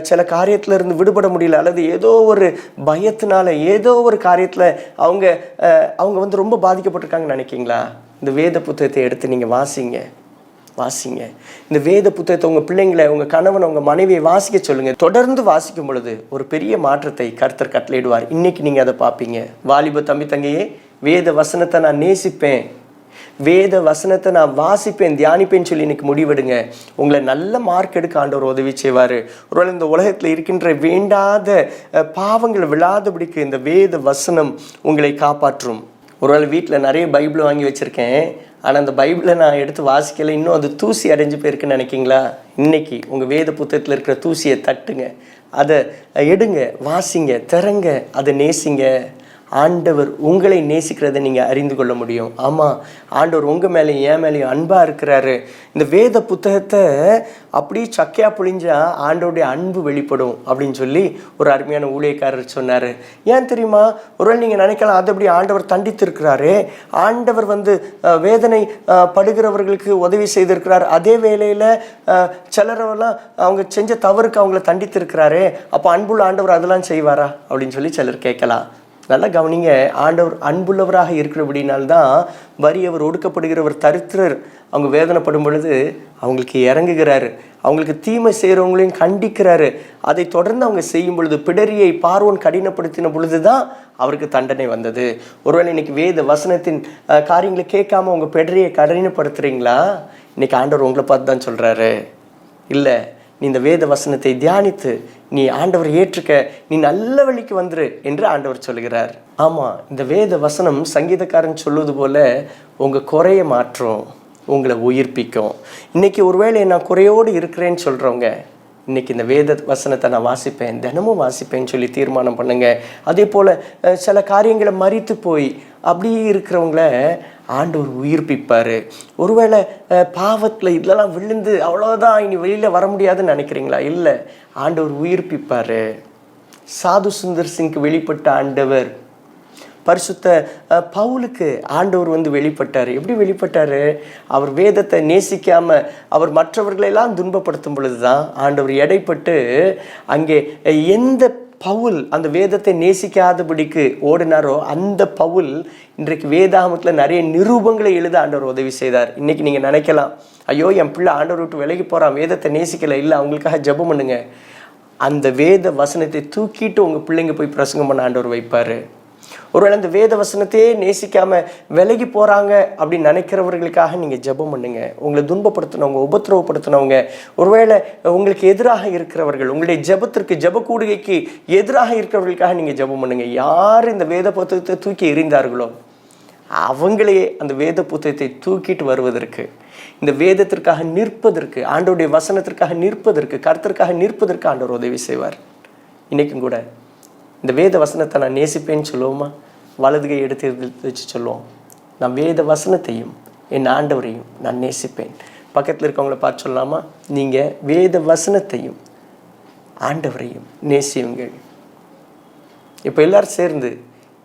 சில காரியத்தில் இருந்து விடுபட முடியல, அல்லது ஏதோ ஒரு பயத்தினால ஏதோ ஒரு காரியத்தில் அவங்க வந்து ரொம்ப பாதிக்கப்பட்டிருக்காங்கன்னு நினைக்கிங்களா? இந்த வேத புத்தகத்தை எடுத்து நீங்கள் வாசிங்க. இந்த வேத புத்தகத்தை உங்கள் பிள்ளைங்களை, உங்கள் கணவனை, உங்கள் மனைவியை வாசிக்க சொல்லுங்கள். தொடர்ந்து வாசிக்கும் பொழுது ஒரு பெரிய மாற்றத்தை கர்த்தர் கட்டளையிடுவார். இன்னைக்கு நீங்கள் அதை பார்ப்பீங்க. வாலிப தம்பி தங்கையே, வேத வசனத்தை நான் நேசிப்பேன், வேத வசனத்தை நான் வாசிப்பேன், தியானிப்பேன்னு சொல்லி இன்னைக்கு முடிவெடுங்க. உங்களை நல்ல மார்க் எடுக்க ஆண்டவர் உதவி செய்வார். ஒருவேளை இந்த உலகத்தில் இருக்கின்ற வேண்டாத பாவங்களை விழாதபடிக்கு இந்த வேத வசனம் உங்களை காப்பாற்றும். ஒருவேளை வீட்டில் நிறைய பைபிள் வாங்கி வச்சுருக்கேன், ஆனால் அந்த பைபிளை நான் எடுத்து வாசிக்கலை, இன்னும் அது தூசி அடைஞ்சு போயிருக்குன்னு நினைக்கிங்களா? இன்னைக்கு உங்கள் வேத புத்தகத்தில் இருக்கிற தூசியை தட்டுங்க, அதை எடுங்க, வாசிங்க, திறங்க, அதை நேசிங்க. ஆண்டவர் உங்களை நேசிக்கிறதை நீங்கள் அறிந்து கொள்ள முடியும். ஆமாம், ஆண்டவர் உங்கள் மேலேயும் என் மேலேயும் அன்பாக இருக்கிறாரு. இந்த வேத புத்தகத்தை அப்படியே சக்கையாக புழிஞ்சா ஆண்டவருடைய அன்பு வெளிப்படும் அப்படின்னு சொல்லி ஒரு அருமையான ஊழியக்காரர் சொன்னார். ஏன் தெரியுமா? ஒருவேளை நீங்கள் நினைக்கலாம், அது அப்படி ஆண்டவர் தண்டித்திருக்கிறாரு, ஆண்டவர் வந்து வேதனை படுகிறவர்களுக்கு உதவி செய்திருக்கிறார், அதே வேளையில் சிலரெல்லாம் அவங்க செஞ்ச தவறுக்கு அவங்கள தண்டித்திருக்கிறாரு, அப்போ அன்புள்ள ஆண்டவர் அதெல்லாம் செய்வாரா அப்படின்னு சொல்லி சிலர் கேட்கலாம். நல்லா கவனிங்க, ஆண்டவர் அன்புள்ளவராக இருக்கிறபடினால்தான் வறியவர், ஒடுக்கப்படுகிறவர், தரித்திரர் அவங்க வேதனைப்படும் பொழுது அவங்களுக்கு இறங்குகிறாரு, அவங்களுக்கு தீமை செய்கிறவங்களையும் கண்டிக்கிறாரு. அதை தொடர்ந்து அவங்க செய்யும் பொழுது, பிடரியை பார்வோன் கடினப்படுத்தின பொழுது தான் அவருக்கு தண்டனை வந்தது. ஒருவேளை இன்னைக்கு வேத வசனத்தின் காரியங்களை கேட்காம உங்கள் பிடரியை கடினப்படுத்துறீங்களா? இன்னைக்கு ஆண்டவர் உங்களை பார்த்து தான் சொல்கிறாரு, இல்லை, நீ இந்த வேத வசனத்தை தியானித்து நீ ஆண்டவர் ஏற்றுக்க, நீ நல்ல வழிக்கு வந்துரு என்று ஆண்டவர் சொல்கிறார். ஆமாம், இந்த வேத வசனம் சங்கீதக்காரன் சொல்வது போல உங்கள் குறைய மாற்றும், உங்களை உயிர்ப்பிக்கும். இன்னைக்கு ஒருவேளை நான் குறையோடு இருக்கிறேன்னு சொல்கிறவங்க, இன்னைக்கு இந்த வேத வசனத்தை நான் வாசிப்பேன், தினமும் வாசிப்பேன்னு சொல்லி தீர்மானம் பண்ணுங்க. அதே போல் சில காரியங்களை மறித்து போய் அப்படியே இருக்கிறவங்கள ஆண்டவர் உயிர்ப்பிப்பார். ஒருவேளை பாவத்தில் இதெல்லாம் விழுந்து அவ்வளோதான் இனி வெளியில் வர முடியாதுன்னு நினைக்கிறீங்களா? இல்லை, ஆண்டவர் உயிர்ப்பிப்பார். சாது சுந்தர் சிங்க்கு வெளிப்பட்ட ஆண்டவர் பரிசுத்த பவுலுக்கு ஆண்டவர் வந்து வெளிப்பட்டார். எப்படி வெளிப்பட்டார்? அவர் வேதத்தை நேசிக்காமல் அவர் மற்றவர்களெல்லாம் துன்பப்படுத்தும் பொழுது தான் ஆண்டவர் எடைப்பட்டு அங்கே எந்த பவுல் அந்த வேதத்தை நேசிக்காதபடிக்கு ஓடினாரோ அந்த பவுல் இன்றைக்கு வேதாகமத்தில் நிறைய நிரூபங்களை எழுத ஆண்டவர் உதவி செய்தார். இன்னைக்கு நீங்கள் நினைக்கலாம், ஐயோ என் பிள்ளை ஆண்டவர் விட்டு விலகி போகிறான், வேதத்தை நேசிக்கலை. இல்லை, அவங்களுக்காக ஜெபம் பண்ணுங்க. அந்த வேத வசனத்தை தூக்கிட்டு உங்கள் பிள்ளைங்க போய் பிரசங்கம் பண்ண ஆண்டவர் வைப்பார். ஒருவேளை அந்த வேத வசனத்தையே நேசிக்காம விலகி போறாங்க அப்படின்னு நினைக்கிறவர்களுக்காக நீங்க ஜெபம் பண்ணுங்க. உங்களை துன்பப்படுத்தினவங்க, உபத்திரவப்படுத்தினவங்க, ஒருவேளை உங்களுக்கு எதிராக இருக்கிறவர்கள், உங்களுடைய ஜெபத்திற்கு, ஜெப கூடுகைக்கு எதிராக இருக்கிறவர்களுக்காக நீங்க ஜெபம் பண்ணுங்க. யார் இந்த வேத புத்தகத்தை தூக்கி எறிந்தார்களோ அவங்களே அந்த வேத புத்தகத்தை தூக்கிட்டு வருவதற்கு, இந்த வேதத்திற்காக நிற்பதற்கு, ஆண்டவருடைய வசனத்திற்காக நிற்பதற்கு, கர்த்தருக்காக நிற்பதற்கு ஆண்டவர் உதவி செய்வார். இன்றைக்கும் கூட இந்த வேத வசனத்தை நான் நேசிப்பேன்னு சொல்லுவோமா? வலதுகை எடுத்து வச்சு சொல்லுவோம், நான் வேத வசனத்தையும் என் ஆண்டவரையும் நான் நேசிப்பேன். பக்கத்தில் இருக்கவங்கள பார்த்து சொல்லலாமா? நீங்கள் வேத வசனத்தையும் ஆண்டவரையும் நேசியுங்கள். இப்போ எல்லாரும் சேர்ந்து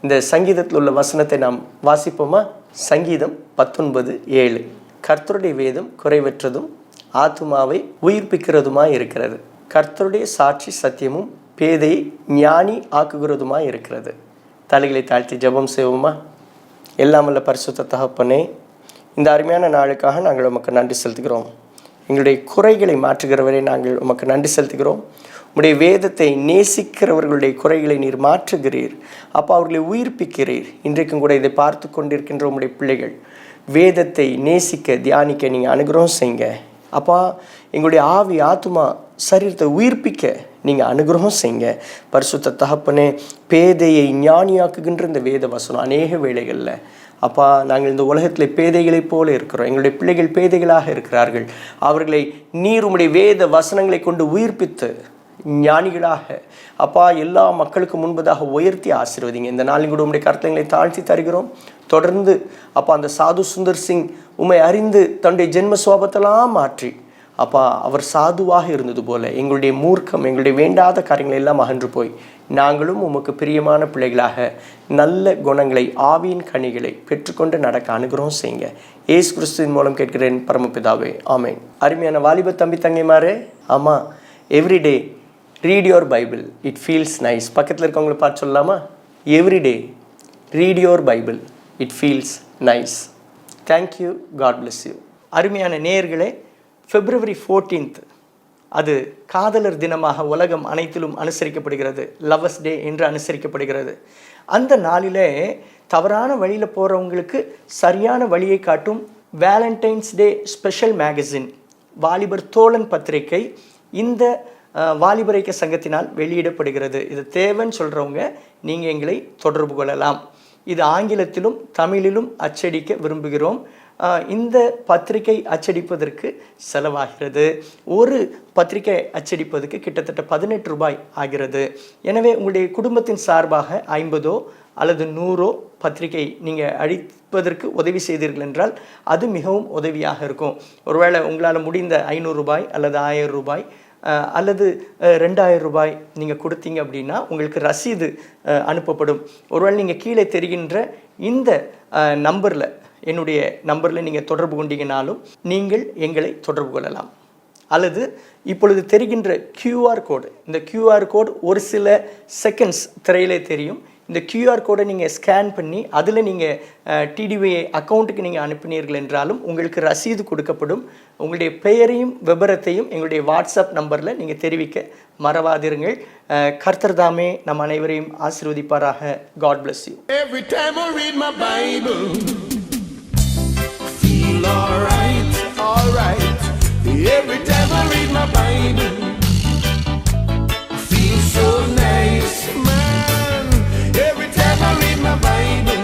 இந்த சங்கீதத்தில் உள்ள வசனத்தை நாம் வாசிப்போமா? சங்கீதம் 19:7. கர்த்தருடைய வேதம் குறைவற்றதும் ஆத்துமாவை உயிர்ப்பிக்கிறதுமாய் இருக்கிறது. கர்த்தருடைய சாட்சி சத்தியமும் பேதையை ஞானி ஆக்குகிறதுமாய் இருக்கிறது. தலைகளை தாழ்த்தி ஜெபம் செய்வோமா? எல்லாம் வல்ல பரிசுத்த தகப்பனே, இந்த அருமையான நாளுக்காக நாங்கள் உமக்கு நன்றி செலுத்துகிறோம். எங்களுடைய குறைகளை மாற்றுகிறவரை நாங்கள் உமக்கு நன்றி செலுத்துகிறோம். உம்முடைய வேதத்தை நேசிக்கிறவர்களுடைய குறைகளை நீர் மாற்றுகிறீர். அப்போ அவர்களை உயிர்ப்பிக்கிறீர். இன்றைக்கும் கூட இதை பார்த்து கொண்டிருக்கின்ற உம்முடைய பிள்ளைகள் வேதத்தை நேசிக்க தியானிக்க நீங்கள் அனுகிரகம் செய்யுங்க. அப்பா, எங்களுடைய ஆவி ஆத்துமா சரீரத்தை உயிர்ப்பிக்க நீங்கள் அனுகிரகம் செய்யுங்க. பரிசுத்த தகப்பனே, பேதையை ஞானியாக்குகின்ற இந்த வேத வசனம் அநேக வேளைகளில் அப்பா, நாங்கள் இந்த உலகத்தில் பேதைகளைப் போல இருக்கிறோம். எங்களுடைய பிள்ளைகள் பேதைகளாக இருக்கிறார்கள். அவர்களை நீர் உம்முடைய வேத வசனங்களை கொண்டு உயிர்ப்பித்து ஞானிகளாக அப்பா எல்லா மக்களுக்கு முன்பதாக உயர்த்தி ஆசீர்வதிங்க. இந்த நாளில் கூட உம்முடைய கர்த்தங்களை தாழ்த்தி தருகிறோம். தொடர்ந்து அப்பா அந்த சாது சுந்தர் சிங் உம்மை அறிந்து தன்னுடைய ஜென்ம சுவாபத்தெல்லாம் மாற்றி அப்பா அவர் சாதுவாக இருந்தது போல எங்களுடைய மூர்க்கம், எங்களுடைய வேண்டாத காரியங்கள் எல்லாம் அகன்று போய் நாங்களும் உமக்கு பிரியமான பிள்ளைகளாக நல்ல குணங்களை, ஆவியின் கனிகளை பெற்றுக்கொண்டு நடக்க அனுகிரகம் செய்யுங்க. இயேசு கிறிஸ்துவின் மூலம் கேட்கிறேன் பரமபிதாவே, ஆமென். அருமையான வாலிப தம்பி தங்கைமாரே, ஆமாம், every day read your Bible, it feels nice. பக்கத்தில் இருக்கவங்களை பார்த்து சொல்லலாமா? Every day read your Bible, it feels nice. Thank you, God bless you. அருமையான நேயர்களே, February 14th அது காதலர் தினமாக உலகம் அனைத்திலும் அனுசரிக்கப்படுகிறது. லவர்ஸ் டே என்று அனுசரிக்கப்படுகிறது. அந்த நாளிலே தவறான வழியில் போகிறவங்களுக்கு சரியான வழியை காட்டும் வேலண்டைன்ஸ் டே ஸ்பெஷல் மேகசின் வாலிபர் தோழன் பத்திரிகை இந்த வாலிபர் ஐக்கிய சங்கத்தினால் வெளியிடப்படுகிறது. இது தேவைன்னு சொல்கிறவங்க நீங்கள் எங்களை தொடர்பு கொள்ளலாம். இது ஆங்கிலத்திலும் தமிழிலும் அச்சடிக்க விரும்புகிறோம். இந்த பத்திரிகை அச்சடிப்பதற்கு செலவாகிறது. ஒரு பத்திரிகை அச்சடிப்பதற்கு கிட்டத்தட்ட 18 ரூபாய் ஆகிறது. எனவே உங்களுடைய குடும்பத்தின் சார்பாக 50 அல்லது 100 பத்திரிகை நீங்கள் அடிப்பதற்கு உதவி செய்தீர்கள் என்றால் அது மிகவும் உதவியாக இருக்கும். ஒருவேளை உங்களால் முடிந்த 500 ரூபாய் அல்லது 1000 ரூபாய் அல்லது 2000 ரூபாய் நீங்கள் கொடுத்தீங்க அப்படின்னா உங்களுக்கு ரசீது அனுப்பப்படும். ஒருவேளை நீங்கள் கீழே தெரிகின்ற இந்த நம்பரில், என்னுடைய நம்பரில் நீங்கள் தொடர்பு கொண்டீங்கனாலும் நீங்கள் எங்களை தொடர்பு கொள்ளலாம். அல்லது இப்பொழுது தெரிகின்ற QR கோடு, இந்த QR கோடு ஒரு சில செகண்ட்ஸ் திரையிலே தெரியும். இந்த QR கோடை நீங்கள் ஸ்கேன் பண்ணி அதில் நீங்கள் TDY அக்கௌண்ட்டுக்கு நீங்கள் அனுப்பினீர்கள் என்றாலும் உங்களுக்கு ரசீது கொடுக்கப்படும். உங்களுடைய பெயரையும் விபரத்தையும் எங்களுடைய வாட்ஸ்அப் நம்பரில் நீங்கள் தெரிவிக்க மறவாதிருங்கள். கர்த்தர் தாமே நம் அனைவரையும் ஆசீர்வதிப்பாராக. God bless you. Every time I read my Bible, feel alright, alright. Every time I read my Bible, feel so nice, man. Every time I read my Bible,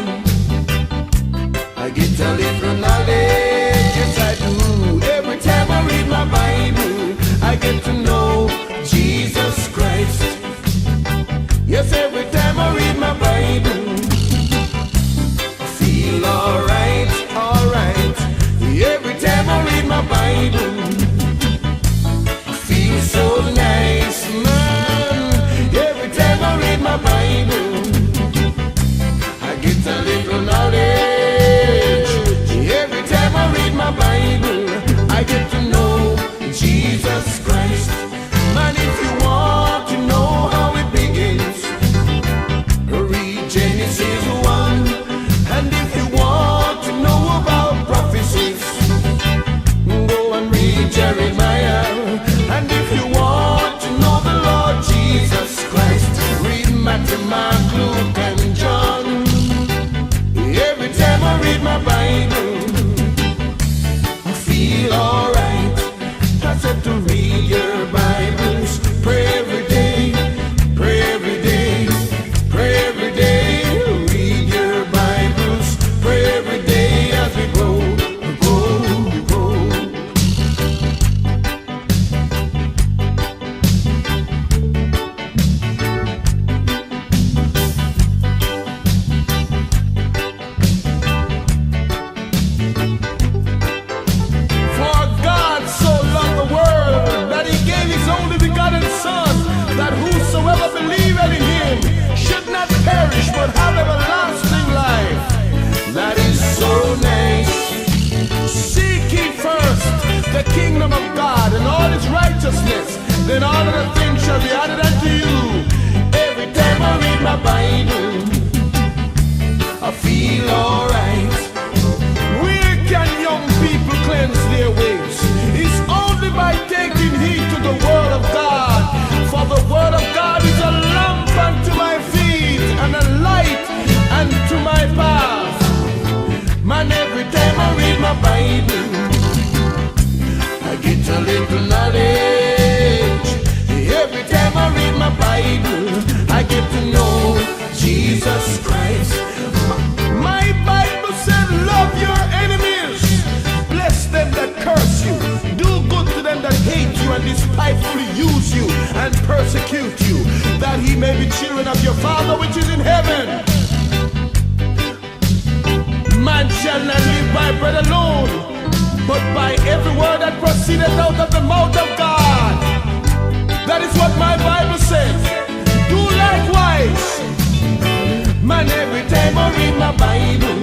I get a little knowledge, yes I do. Every time I read my Bible, I get to know Jesus Christ. Yes, every time I read my Bible, feel alright, alright. Every time I read my Bible, feel so nice, man. Every time I read my Bible, I get a little knowledge. Every time I read my Bible, I get to know Jesus Christ. Man, if you want to know how it begins, read Genesis 1. And if you want to know about prophecies, go and read then all of the things shall be added unto you. Every time I read my Bible, I feel alright. Where can young people cleanse their ways? It's only by taking heed to the Word of God. For the Word of God is a lamp unto my feet and a light unto my path. Man, every time I read my Bible, I get a little knowledge. Every time I read my Bible, I get to know Jesus Christ. My Bible said, love your enemies, bless them that curse you, do good to them that hate you and despitefully use you and persecute you, that he may be children of your Father which is in heaven. Man shall not live by bread alone, but by every word that proceedeth out of the mouth of God. That is what my Bible says. Do likewise. Man, every time I read my Bible,